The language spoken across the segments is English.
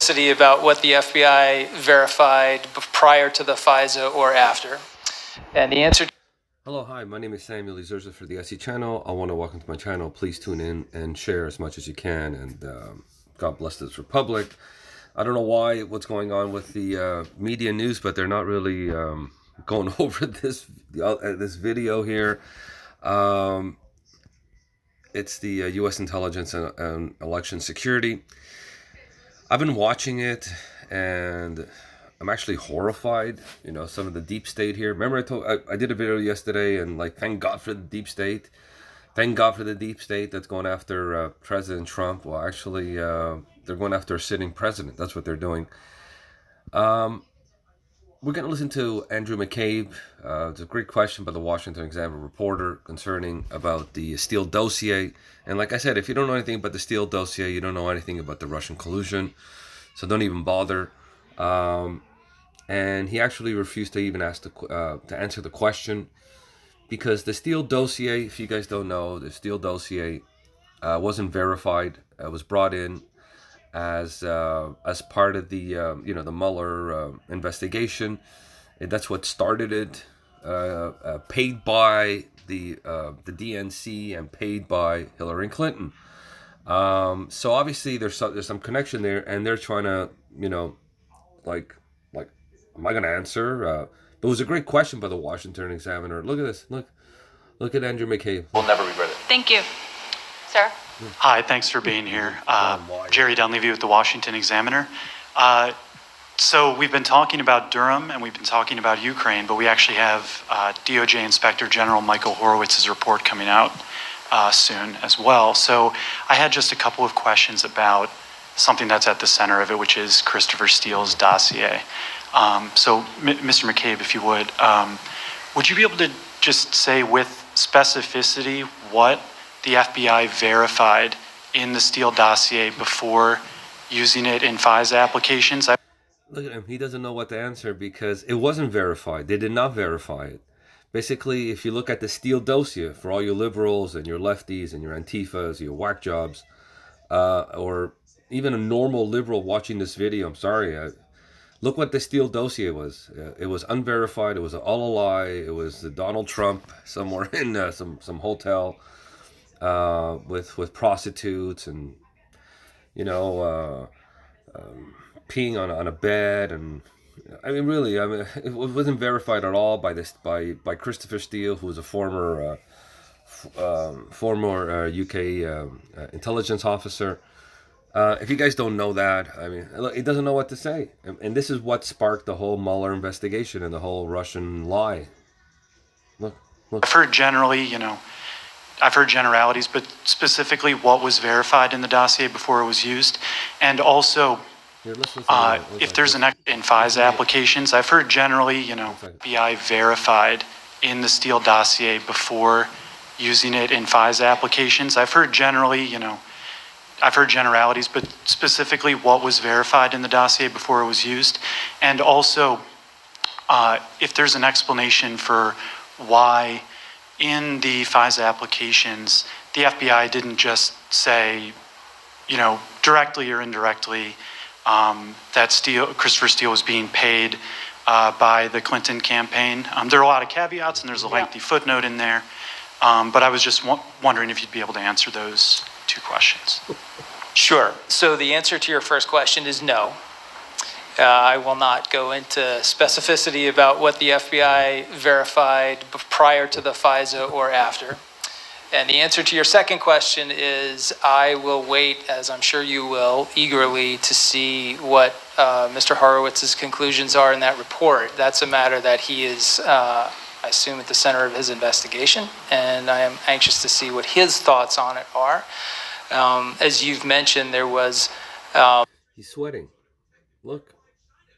about what the FBI verified prior to the FISA or after. And the answer... Hello, hi, my name is Samuel Izurza for the SE channel. I want to welcome to my channel. Please tune in and share as much as you can, and God bless this republic. I don't know what's going on with the media news, but they're not really going over this video here. It's the U.S. intelligence and election security. I've been watching it, and I'm actually horrified. You know, some of the deep state here. Remember, I did a video yesterday, and like, thank God for the deep state. Thank God for the deep state that's going after President Trump. Well, actually, they're going after a sitting president. That's what they're doing. We're going to listen to Andrew McCabe. It's a great question by the Washington Examiner reporter concerning about the Steele Dossier. And like I said, if you don't know anything about the Steele Dossier, you don't know anything about the Russian collusion. So don't even bother. And he actually refused to even ask to answer the question, because the Steele Dossier, if you guys don't know, the Steele Dossier wasn't verified. It was brought in as part of the the Mueller investigation. That's what started it. Paid by the DNC and paid by Hillary Clinton. So obviously there's some connection there, and they're trying to like am I going to answer? But it was a great question by the Washington Examiner. Look at this. Look at Andrew McCabe. We'll never regret it. Thank you. Sir? Hi, thanks for being here. Jerry Dunleavy with the Washington Examiner. So we've been talking about Durham and we've been talking about Ukraine, but we actually have DOJ Inspector General Michael Horowitz's report coming out soon as well. So I had just a couple of questions about something that's at the center of it, which is Christopher Steele's dossier. So Mr. McCabe, if you would you be able to just say with specificity what the FBI verified in the Steele dossier before using it in FISA applications? Look at him. He doesn't know what to answer because it wasn't verified. They did not verify it. Basically, if you look at the Steele dossier, for all your liberals and your lefties and your Antifas, your whack jobs, or even a normal liberal watching this video, I'm sorry, look what the Steele dossier was. It was unverified. It was all a lie. It was Donald Trump somewhere in some hotel with prostitutes and peeing on a bed, and I mean really, it wasn't verified at all by Christopher Steele, who was a former UK intelligence officer. If you guys don't know that, I mean, he doesn't know what to say. And this is what sparked the whole Mueller investigation and the whole Russian lie. Look. I've heard generally, I've heard generalities, but specifically what was verified in the dossier before it was used. And also, if there's an in FISA applications, I've heard generally, FBI verified in the Steele dossier before using it in FISA applications. I've heard generally, I've heard generalities, but specifically what was verified in the dossier before it was used. And also, if there's an explanation for why in the FISA applications, the FBI didn't just say, directly or indirectly, that Christopher Steele was being paid by the Clinton campaign. There are a lot of caveats, and there's a lengthy footnote in there. But I was just wondering if you'd be able to answer those two questions. Sure. So the answer to your first question is no. I will not go into specificity about what the FBI verified prior to the FISA or after. And the answer to your second question is I will wait, as I'm sure you will, eagerly to see what Mr. Horowitz's conclusions are in that report. That's a matter that he is, I assume, at the center of his investigation, and I am anxious to see what his thoughts on it are. As you've mentioned, there was... He's sweating. Look.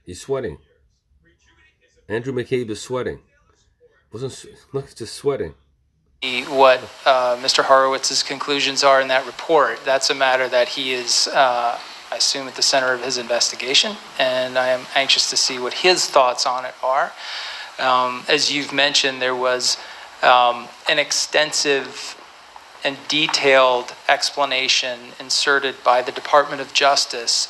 He's sweating. Andrew McCabe is sweating. Look, just sweating. What Mr. Horowitz's conclusions are in that report. That's a matter that he is, I assume, at the center of his investigation, and I am anxious to see what his thoughts on it are. As you've mentioned, there was an extensive and detailed explanation inserted by the Department of Justice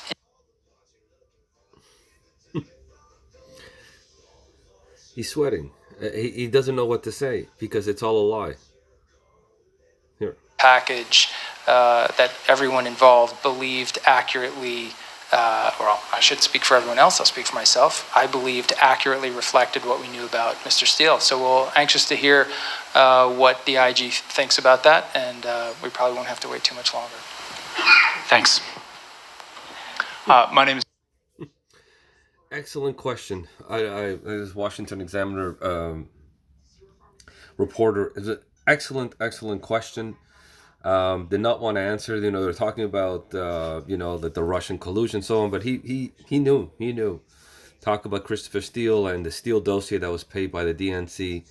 He's sweating. He doesn't know what to say because it's all a lie. Here. Package that everyone involved believed accurately, well, I should speak for everyone else, I'll speak for myself. I believed accurately reflected what we knew about Mr. Steele. So we're anxious to hear what the IG thinks about that, and we probably won't have to wait too much longer. Thanks. My name is... Excellent question. I was Washington Examiner reporter. It's an excellent question. Did not want to answer. They're talking about that the Russian collusion and so on, but he knew. Talk about Christopher Steele and the Steele dossier that was paid by the DNC,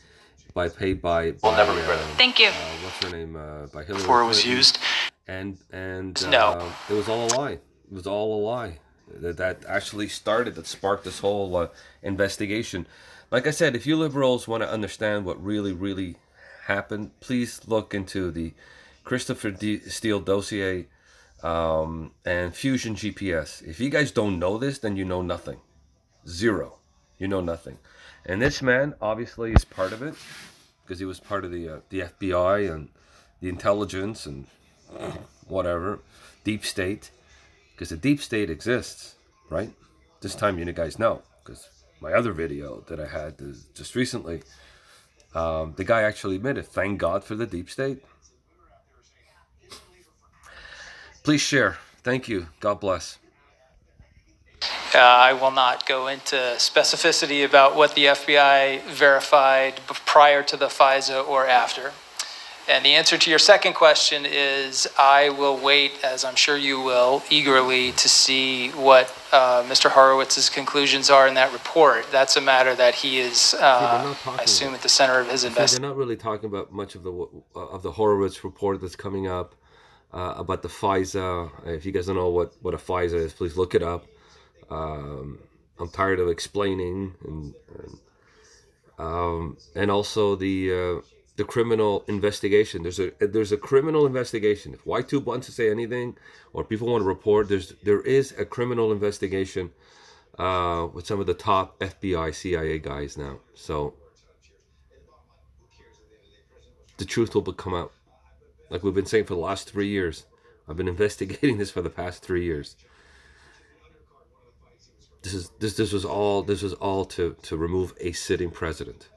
paid by. We'll never regret it. Thank you. What's her name? By Hillary Before it was Clinton. used. And No. It was all a lie. It was all a lie. That actually that sparked this whole investigation. Like I said, if you liberals want to understand what really happened, please look into the Christopher Steele dossier and Fusion GPS. If you guys don't know this, then you know nothing. Zero. You know nothing. And this man obviously is part of it because he was part of the FBI and the intelligence and whatever, deep state. Because the deep state exists, right? This time you guys know, because my other video that I had just recently, the guy actually admitted, thank God for the deep state. Please share. Thank you. God bless. I will not go into specificity about what the FBI verified prior to the FISA or after. And the answer to your second question is I will wait, as I'm sure you will, eagerly to see what Mr. Horowitz's conclusions are in that report. That's a matter that he is, I assume, at the center of his investigation. They're not really talking about much of the Horowitz report that's coming up about the FISA. If you guys don't know what a FISA is, please look it up. I'm tired of explaining, and also the criminal investigation. There's a criminal investigation. If Y2 wants to say anything, or people want to report, there is a criminal investigation with some of the top FBI, CIA guys now. So the truth will come out. Like we've been saying for the last 3 years. I've been investigating this for the past 3 years. This was all to remove a sitting president.